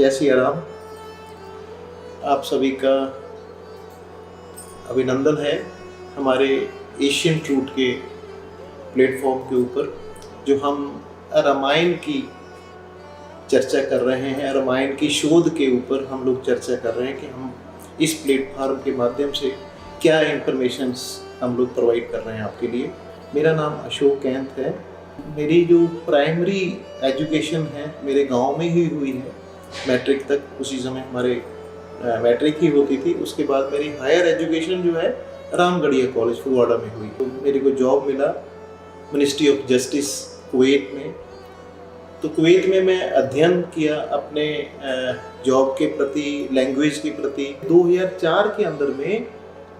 जय श्री राम। आप सभी का अभिनंदन है हमारे एशियन ट्रूथ के प्लेटफॉर्म के ऊपर, जो हम रामायण की चर्चा कर रहे हैं। रामायण की शोध के ऊपर हम लोग चर्चा कर रहे हैं कि हम इस प्लेटफॉर्म के माध्यम से क्या इंफॉर्मेशंस हम लोग प्रोवाइड कर रहे हैं आपके लिए। मेरा नाम अशोक कैंथ है। मेरी जो प्राइमरी एजुकेशन है मेरे गांव में ही हुई है, मैट्रिक तक। उसी समय हमारे मैट्रिक ही होती थी। उसके बाद मेरी हायर एजुकेशन जो है रामगढ़िया कॉलेज फगवाड़ा में हुई। तो मेरे को जॉब मिला मिनिस्ट्री ऑफ जस्टिस कुवैत में। तो कुवैत में मैं अध्ययन किया अपने जॉब के प्रति, लैंग्वेज के प्रति। 2004 के अंदर में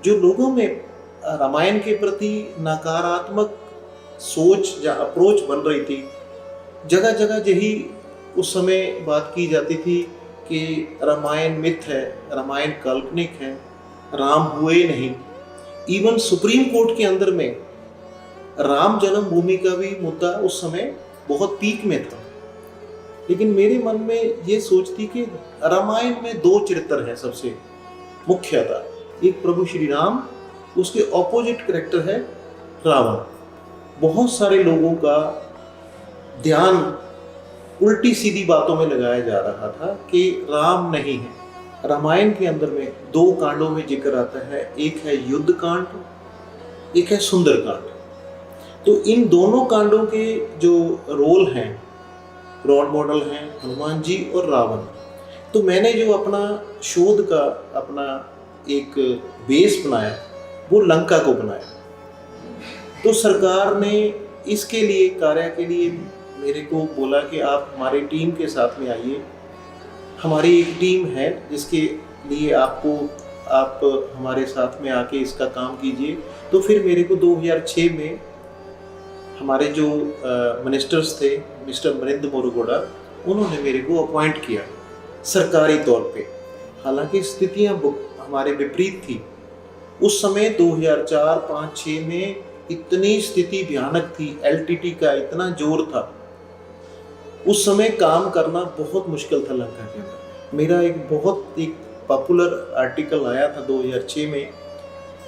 जो लोगों में रामायण के प्रति नकारात्मक सोच या अप्रोच बन रही थी, जगह जगह यही उस समय बात की जाती थी कि रामायण मिथ है, रामायण काल्पनिक है, राम हुए नहीं। इवन सुप्रीम कोर्ट के अंदर में राम जन्मभूमि का भी मुद्दा उस समय बहुत पीक में था। लेकिन मेरे मन में ये सोच थी कि रामायण में दो चरित्र हैं सबसे मुख्यतः, एक प्रभु श्री राम, उसके ऑपोजिट कैरेक्टर है रावण। बहुत सारे लोगों का ध्यान उल्टी सीधी बातों में लगाया जा रहा था कि राम नहीं है। रामायण के अंदर में दो कांडों में जिक्र आता है, एक है युद्ध कांड, एक है सुंदर कांड। तो इन दोनों कांडों के जो रोल हैं, रोल मॉडल हैं हनुमान जी और रावण। तो मैंने जो अपना शोध का अपना एक बेस बनाया वो लंका को बनाया। तो सरकार ने इसके लिए, कार्य के लिए मेरे को बोला कि आप हमारी टीम के साथ में आइए। हमारी एक टीम है जिसके लिए आप हमारे साथ में आके इसका काम कीजिए। तो फिर मेरे को 2006 में हमारे जो मिनिस्टर्स थे, मिस्टर मनिंद्र मोरगोडा, उन्होंने मेरे को अपॉइंट किया सरकारी तौर पे। हालांकि स्थितियां हमारे विपरीत थी उस समय। 2004, 5, 6 में इतनी स्थिति भयानक थी, एलटीटी का इतना जोर था, उस समय काम करना बहुत मुश्किल था लंका के अंदर। मेरा एक पॉपुलर आर्टिकल आया था 2006 में,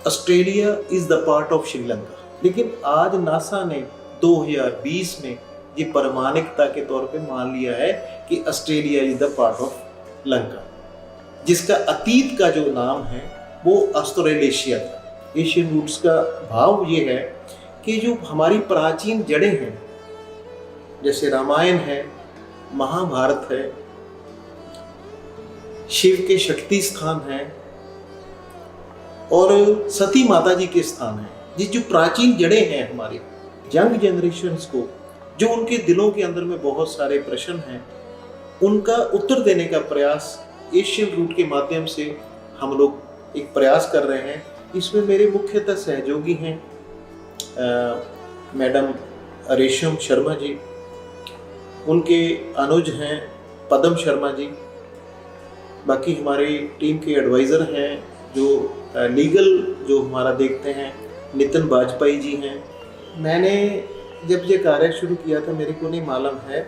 Australia is the part of Sri Lanka. लेकिन आज नासा ने 2020 में ये प्रमाणिकता के तौर पे मान लिया है कि Australia is the part of Lanka, जिसका अतीत का जो नाम है वो ऑस्ट्रेलेशिया था। एशियन रूट्स का भाव ये है कि जो हमारी प्राचीन जड़ें हैं, जैसे रामायण है, महाभारत है, शिव के शक्ति स्थान है और सती माता जी के स्थान है। ये जो प्राचीन जड़ें हैं हमारी, यंग जनरेशन्स को जो उनके दिलों के अंदर में बहुत सारे प्रश्न हैं, उनका उत्तर देने का प्रयास एशियन रूट के माध्यम से हम लोग एक प्रयास कर रहे हैं। इसमें मेरे मुख्यतः सहयोगी हैं मैडम रेशम शर्मा जी, उनके अनुज हैं पदम शर्मा जी, बाकी हमारी टीम के एडवाइज़र हैं जो लीगल जो हमारा देखते हैं नितिन वाजपेयी जी हैं। मैंने जब ये कार्य शुरू किया था, मेरे को नहीं मालूम है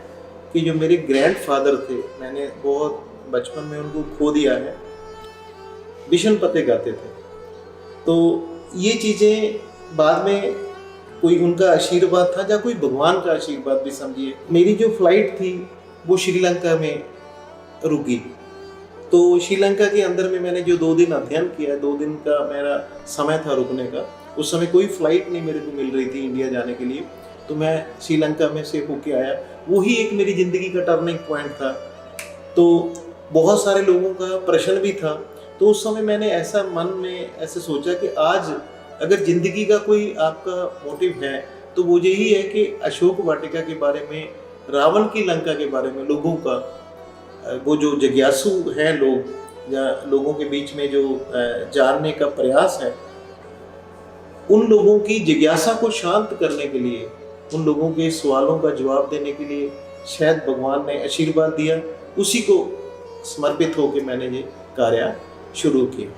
कि जो मेरे ग्रैंडफादर थे, मैंने बहुत बचपन में उनको खो दिया है, विशन पते गाते थे। तो ये चीज़ें बाद में कोई उनका आशीर्वाद था या कोई भगवान का आशीर्वाद भी समझिए। मेरी जो फ्लाइट थी वो श्रीलंका में रुकी। तो श्रीलंका के अंदर में मैंने जो 2 दिन अध्ययन किया, 2 दिन का मेरा समय था रुकने का। उस समय कोई फ्लाइट नहीं मेरे को मिल रही थी इंडिया जाने के लिए, तो मैं श्रीलंका में से होके आया। वही एक मेरी ज़िंदगी का टर्निंग पॉइंट था। तो बहुत सारे लोगों का प्रश्न भी था। तो उस समय मैंने ऐसा मन में ऐसे सोचा कि आज अगर ज़िंदगी का कोई आपका मोटिव है तो वो यही है कि अशोक वाटिका के बारे में, रावण की लंका के बारे में लोगों का वो जो जिज्ञासु हैं लोग, या लोगों के बीच में जो जानने का प्रयास है, उन लोगों की जिज्ञासा को शांत करने के लिए, उन लोगों के सवालों का जवाब देने के लिए शायद भगवान ने आशीर्वाद दिया। उसी को समर्पित होकर मैंने ये कार्य शुरू किया।